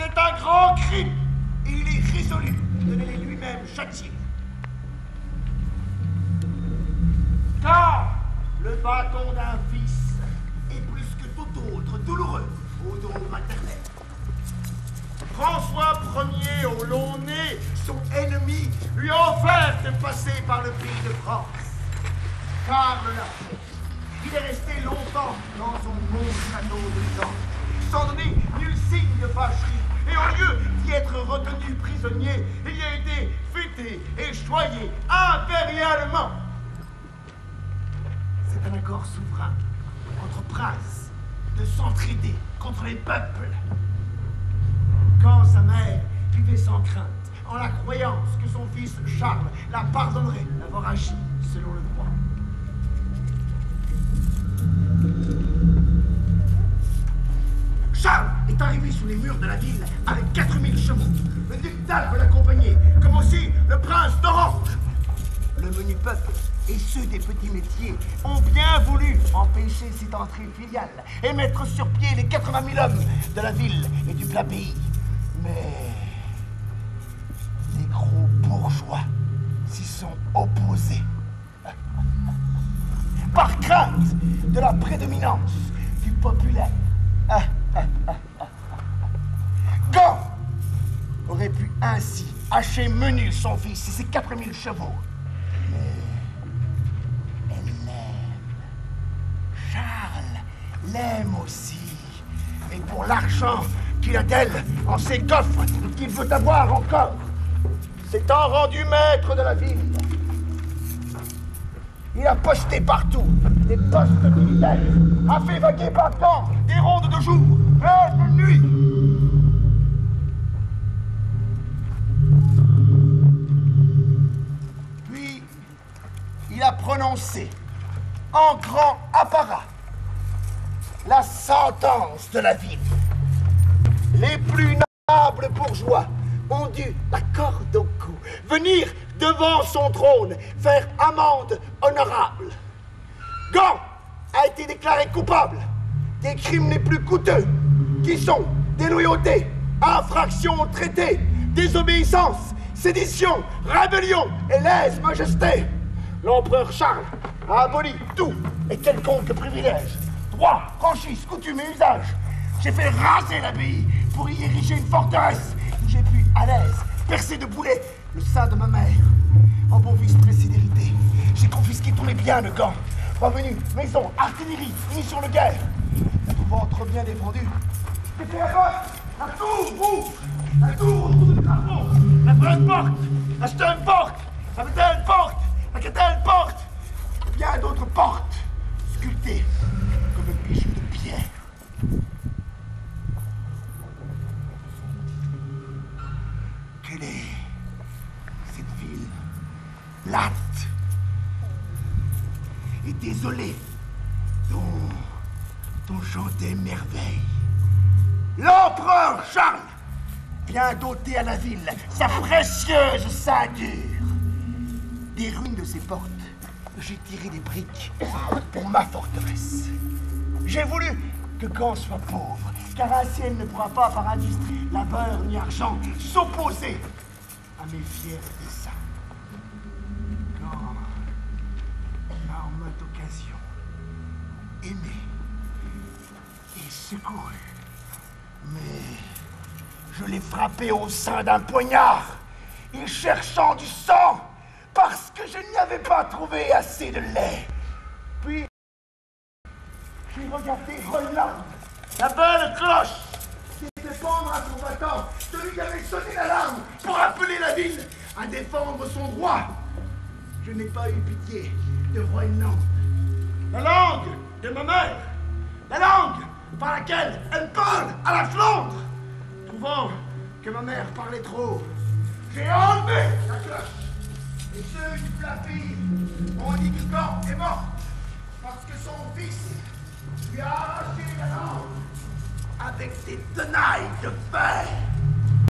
C'est un grand crime. Il est résolu de les lui-même châtier. Car le bâton d'un fils est plus que tout autre douloureux au dos maternel. François Ier au long nez, son ennemi, lui a offert de passer par le pays de France. Karl l'a fait. Il est resté longtemps dans son beau château de Jean, sans donner nul signe de fâcherie. Et au lieu d'y être retenu prisonnier, il y a été fêté et choyé impérialement. C'est un accord souverain entre princes de s'entraider contre les peuples. Quand sa mère vivait sans crainte, en la croyance que son fils Charles la pardonnerait d'avoir agi selon le droit. Charles est arrivé sous les murs de la ville avec 4000 chevaux. Le duc d'Albe l'accompagnait, comme aussi le prince d'Orange. Le menu peuple et ceux des petits métiers ont bien voulu empêcher cette entrée filiale et mettre sur pied les 80 000 hommes de la ville et du plat pays. Mais les gros bourgeois s'y sont opposés. Par crainte de la prédominance du populaire. Gand aurait pu ainsi hacher menu son fils et ses 4000 chevaux. Mais elle l'aime. Charles l'aime aussi. Et pour l'argent qu'il a d'elle en ses coffres et qu'il veut avoir encore, s'étant rendu maître de la ville, il a posté partout des postes militaires, a fait vaguer par temps des rondes de jour et de nuit. Puis, il a prononcé en grand apparat la sentence de la ville. Les plus nobles bourgeois ont dû, la corde au cou, venir devant son trône faire amende honorable. Gand a été déclaré coupable des crimes les plus coûteux, qui sont déloyauté, infraction au traité, désobéissance, sédition, rébellion et lèse-majesté. L'empereur Charles a aboli tout et quelconque privilège, droit, franchise, coutume et usage. J'ai fait raser l'abbaye pour y ériger une forteresse où j'ai pu, à l'aise, percer de boulets le sein de ma mère. En beau vice-présidérité, j'ai confisqué tous les biens de Gand. Revenus, maison, artillerie, munitions de guerre. Ne trouvant trop bien défendu, j'ai fait la tour rouge, la tour autour du drapeau, la brune porte, la stone porte, la métal porte, la catelle porte, et bien d'autres portes, sculptées comme un bijou de pierre. Quelle est cette ville plate et désolée dont chantait merveille? L'empereur Charles vient d'ôter à la ville sa précieuse ceinture. Des ruines de ses portes, j'ai tiré des briques pour ma forteresse. J'ai voulu que Gand soit pauvre, car ainsi elle ne pourra pas, par industrie, labeur ni argent, s'opposer à mes fiers desseins. Gand m'a en maintes occasions aimé et secouru. Mais je l'ai frappé au sein d'un poignard, il cherchant du sang, parce que je n'y avais pas trouvé assez de lait. Puis, j'ai regardé Groenland, la belle cloche qui était pendre à son battant, celui qui avait sonné l'alarme pour appeler la ville à défendre son droit. Je n'ai pas eu pitié de Groenland. La langue de ma mère, la langue par laquelle elle parle à la Flandre. Trouvant que ma mère parlait trop, j'ai enlevé la cloche. Et ceux du plat pays ont dit que Gand est mort parce que son fils lui a arraché la langue avec des tenailles de fer.